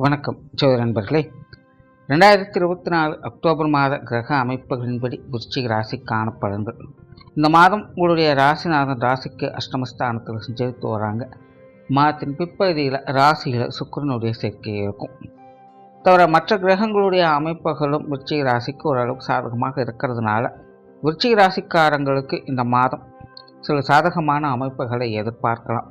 வணக்கம் சோதர நண்பர்களே. 2024 அக்டோபர் மாத கிரக அமைப்புகளின்படி விருச்சிக ராசிக்கான பலன்கள். இந்த மாதம் உங்களுடைய ராசிநாதன் ராசிக்கு அஷ்டமஸ்தானத்தில் செஞ்சுட்டு வராங்க. மாதத்தின் பிற்பகுதியில் ராசியில் சுக்கிரனுடைய சேர்க்கை இருக்கும். தவிர மற்ற கிரகங்களுடைய அமைப்புகளும் விருச்சிக ராசிக்கு ஓரளவுக்கு சாதகமாக இருக்கிறதுனால விருச்சிக ராசிக்காரங்களுக்கு இந்த மாதம் சில சாதகமான அமைப்புகளை எதிர்பார்க்கலாம்.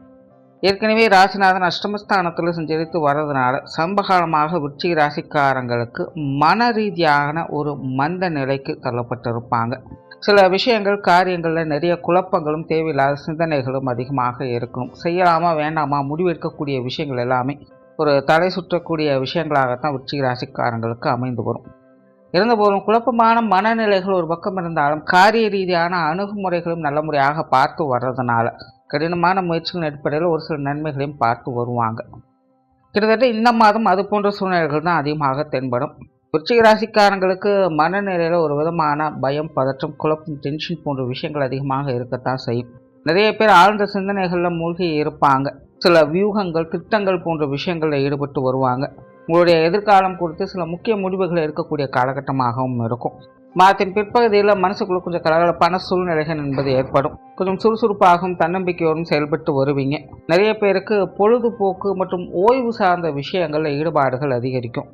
ஏற்கனவே ராசிநாதன் அஷ்டமஸ்தானத்தில் சஞ்சரித்து வர்றதுனால சமகாலமாக விருச்சிக ராசிக்காரங்களுக்கு மன ரீதியான ஒரு மந்த நிலைக்கு தள்ளப்பட்டிருப்பாங்க. சில விஷயங்கள் காரியங்களில் நிறைய குழப்பங்களும் தேவையில்லாத சிந்தனைகளும் அதிகமாக இருக்கணும். செய்யலாமா வேண்டாமா முடிவெடுக்கக்கூடிய விஷயங்கள் எல்லாமே ஒரு தலை சுற்றக்கூடிய விஷயங்களாகத்தான் விருச்சிக ராசிக்காரங்களுக்கு அமைந்து வரும். இருந்தபோதும் குழப்பமான மனநிலைகள் ஒரு பக்கம் இருந்தாலும் காரிய ரீதியான அணுகுமுறைகளும் நல்ல முறையாக பார்த்து வர்றதுனால கடினமான முயற்சிகளின் அடிப்படையில் ஒரு சில நன்மைகளையும் பார்த்து வருவாங்க. கிட்டத்தட்ட இந்த மாதம் அது போன்ற சூழ்நிலைகள் தான் அதிகமாக தென்படும். விருச்சிக ராசிக்காரங்களுக்கு மனநிலையில் ஒரு விதமான பயம், பதற்றம், குழப்பம், டென்ஷன் போன்ற விஷயங்கள் அதிகமாக இருக்கத்தான் செய்யும். நிறைய பேர் ஆழ்ந்த சிந்தனைகளில் மூழ்கி இருப்பாங்க. சில வியூகங்கள், திட்டங்கள் போன்ற விஷயங்களில் ஈடுபட்டு வருவாங்க. உங்களுடைய எதிர்காலம் குறித்து சில முக்கிய முடிவுகளை எடுக்கக்கூடிய காலகட்டமாகவும் இருக்கும். மாதத்தின் பிற்பகுதியில் மனசுக்குள்ள கொஞ்சம் கலகலப்பான சூழ்நிலைகள் என்பது ஏற்படும். கொஞ்சம் சுறுசுறுப்பாகவும் தன்னம்பிக்கையோடும் செயல்பட்டு வருவீங்க. நிறைய பேருக்கு பொழுதுபோக்கு மற்றும் ஓய்வு சார்ந்த விஷயங்களில் ஈடுபாடுகள் அதிகரிக்கும்.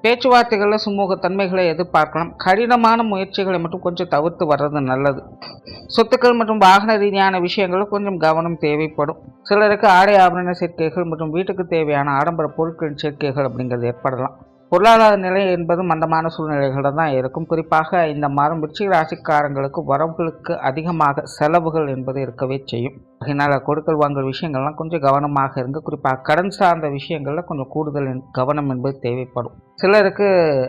பேச்சுவார்த்தைகளில் சுமூகத்தன்மைகளை எதிர்பார்க்கலாம். கடினமான முயற்சிகளை மட்டும் கொஞ்சம் தவிர்த்து வர்றது நல்லது. சொத்துக்கள் மற்றும் வாகன ரீதியான விஷயங்களில் கொஞ்சம் கவனம் தேவைப்படும். சிலருக்கு ஆடை ஆபரண சேர்க்கைகள் மற்றும் வீட்டுக்கு தேவையான ஆடம்பர பொருட்களின் சேர்க்கைகள் அப்படிங்கிறது ஏற்படலாம். பொருளாதார நிலை என்பது மந்தமான சூழ்நிலைகளில் தான் இருக்கும். குறிப்பாக இந்த மாதம் விருச்சிக ராசிக்காரங்களுக்கு வரவுகளுக்கு அதிகமாக செலவுகள் என்பது இருக்கவே செய்யும். அதனால் கொடுக்கல் வாங்கல் விஷயங்கள்லாம் கொஞ்சம் கவனமாக இருங்க. குறிப்பாக கடன் சார்ந்த விஷயங்களில் கொஞ்சம் கூடுதல் கவனம் என்பது தேவைப்படும். சிலருக்கு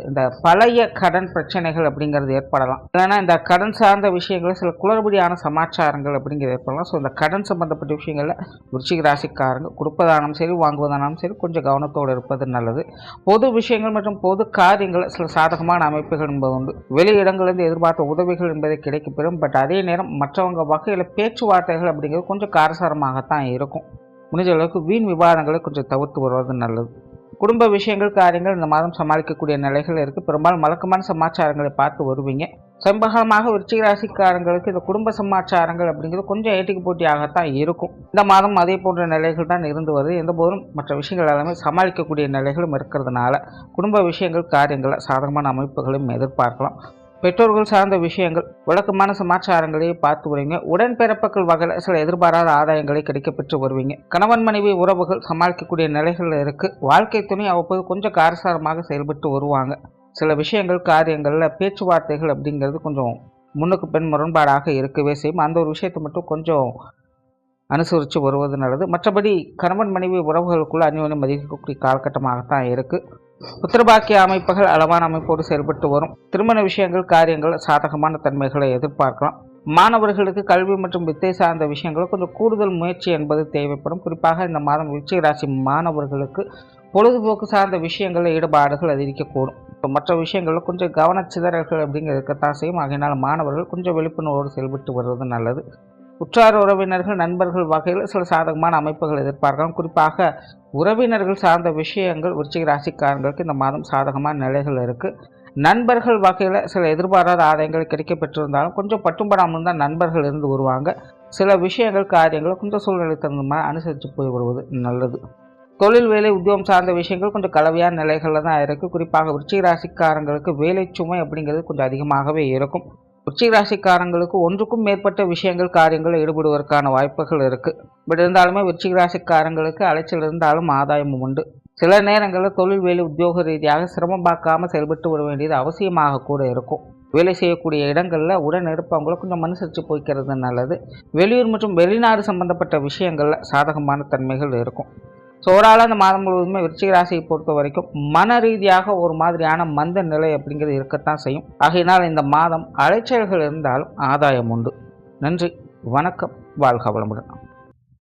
இந்த பழைய கடன் பிரச்சனைகள் அப்படிங்கிறது ஏற்படலாம். இல்லைன்னா இந்த கடன் சார்ந்த விஷயங்களில் சில குளறுபடியான சமாச்சாரங்கள் அப்படிங்கிறது ஏற்படலாம். ஸோ இந்த கடன் சம்பந்தப்பட்ட விஷயங்களில் விருச்சிக ராசிக்காரங்க கொடுப்பதானாலும் சரி வாங்குவதானாலும் சரி கொஞ்சம் கவனத்தோடு இருப்பது நல்லது. பொது விஷயங்கள் மற்றும் பொது காரியங்கள் சில சாதகமான அமைப்புகள் என்பது உண்டு. வெளி இடங்களிலிருந்து எதிர்பார்த்த உதவிகள் என்பதை கிடைக்கப்பெறும். பட் அதே நேரம் மற்றவங்க வகையில் பேச்சுவார்த்தைகள் அப்படிங்கிறது கொஞ்சம் காரசாரமாகத்தான் இருக்கும். முடிஞ்ச அளவுக்கு வீண் விவாதங்களை கொஞ்சம் தவிர்த்து வருவது நல்லது. குடும்ப விஷயங்கள், காரியங்கள் இந்த மாதம் சமாளிக்கக்கூடிய நிலைகள் இருக்குது. பெரும்பாலும் வழக்கமான சமாச்சாரங்களை பார்த்து வருவீங்க. சமீபகாலமாக விருச்சிக ராசிக்காரங்களுக்கு இந்த குடும்ப சமாச்சாரங்கள் அப்படிங்கிறது கொஞ்சம் ஏட்டிக்கு போட்டியாகத்தான் இருக்கும். இந்த மாதம் அதே போன்ற நிலைகள் தான் இருந்து வருது. எந்த போதும் மற்ற விஷயங்கள் எல்லாமே சமாளிக்கக்கூடிய நிலைகளும் இருக்கிறதுனால குடும்ப விஷயங்கள், காரியங்கள் சாதகமான அமைப்புகளையும் எதிர்பார்க்கலாம். பெற்றோர்கள் சார்ந்த விஷயங்கள், வழக்கமான சமாச்சாரங்களையே பார்த்து வருவீங்க. உடன்பிறப்புகள் வகையில் சில எதிர்பாராத ஆதாயங்களை கிடைக்கப்பெற்று வருவீங்க. கணவன் மனைவி உறவுகள் சமாளிக்கக்கூடிய நிலைகள் இருக்குது. வாழ்க்கை துணை அவ்வப்போது கொஞ்சம் காரசாரமாக செயல்பட்டு வருவாங்க. சில விஷயங்கள், காரியங்களில் பேச்சுவார்த்தைகள் அப்படிங்கிறது கொஞ்சம் முன்னுக்கு பின் முரண்பாடாக இருக்கவே செய்யும். அந்த ஒரு விஷயத்தை மட்டும் கொஞ்சம் அனுசரித்து வருவது நல்லது. மற்றபடி கணவன் மனைவி உறவுகளுக்குள்ள அந்யோன்யம் அதிகரிக்கக்கூடிய காலகட்டமாகத்தான் இருக்குது. புத்திரபாக்கிய அமைப்புகள் அளவான அமைப்போடு செயல்பட்டு வரும். திருமண விஷயங்கள், காரியங்கள் சாதகமான தன்மைகளை எதிர்பார்க்கலாம். மாணவர்களுக்கு கல்வி மற்றும் வித்தை சார்ந்த விஷயங்கள் கொஞ்சம் கூடுதல் முயற்சி என்பது தேவைப்படும். குறிப்பாக இந்த மாதம் விருச்சிக ராசி மாணவர்களுக்கு பொழுதுபோக்கு சார்ந்த விஷயங்களில் ஈடுபாடுகள் அதிகரிக்கக்கூடும். மற்ற விஷயங்களில் கொஞ்சம் கவனச்சிதறல்கள் அப்படிங்கிறது இருக்கத்தான் செய்யும். ஆகையினால் மாணவர்கள் கொஞ்சம் விழிப்புணர்வோடு செயல்பட்டு வருவது நல்லது. உற்றார் உறவினர்கள், நண்பர்கள் வகையில் சில சாதகமான அமைப்புகள் எதிர்பார்க்கலாம். குறிப்பாக உறவினர்கள் சார்ந்த விஷயங்கள் விருச்சிக ராசிக்காரங்களுக்கு இந்த மாதம் சாதகமான நிலைகள் இருக்குது. நண்பர்கள் வகையில் சில எதிர்பாராத ஆதாயங்கள் கிடைக்கப்பெற்றிருந்தாலும் கொஞ்சம் பட்டும்படாமல் தான் நண்பர்கள் இருந்து வருவாங்க. சில விஷயங்கள், காரியங்கள் கொஞ்சம் சூழ்நிலை தகுந்த மாதிரி அனுசரித்து போய் வருவது நல்லது. தொழில், வேலை, உத்தியோகம் சார்ந்த விஷயங்கள் கொஞ்சம் கலவையான நிலைகளில் தான் இருக்குது. குறிப்பாக விருச்சிக ராசிக்காரங்களுக்கு வேலை சுமை அப்படிங்கிறது கொஞ்சம் அதிகமாகவே இருக்கும். விருச்சிக ராசிக்காரங்களுக்கு ஒன்றுக்கும் மேற்பட்ட விஷயங்கள், காரியங்கள் ஈடுபடுவதற்கான வாய்ப்புகள் இருக்குது. பட் இருந்தாலுமே விருச்சிக ராசிக்காரங்களுக்கு அலைச்சல் இருந்தாலும் ஆதாயமும் உண்டு. சில நேரங்களில் தொழில், வேலை, உத்தியோக ரீதியாக சிரமம் பார்க்காமல் செயல்பட்டு வர வேண்டியது அவசியமாக கூட இருக்கும். வேலை செய்யக்கூடிய இடங்களில் உடன் இருப்பவங்களை கொஞ்சம் அனுசரித்து போய்க்கிறது நல்லது. வெளியூர் மற்றும் வெளிநாடு சம்பந்தப்பட்ட விஷயங்களில் சாதகமான தன்மைகள் இருக்கும். ஸோ ஓவரால் அந்த மாதம் முழுவதுமே விருச்சிக ராசியை பொறுத்த வரைக்கும் மன ரீதியாக ஒரு மாதிரியான மந்த நிலை அப்படிங்கிறது இருக்கத்தான் செய்யும். ஆகையினால் இந்த மாதம் அலைச்சல்கள் இருந்தாலும் ஆதாயம் உண்டு. நன்றி, வணக்கம், வாழ்க வளமுடன்.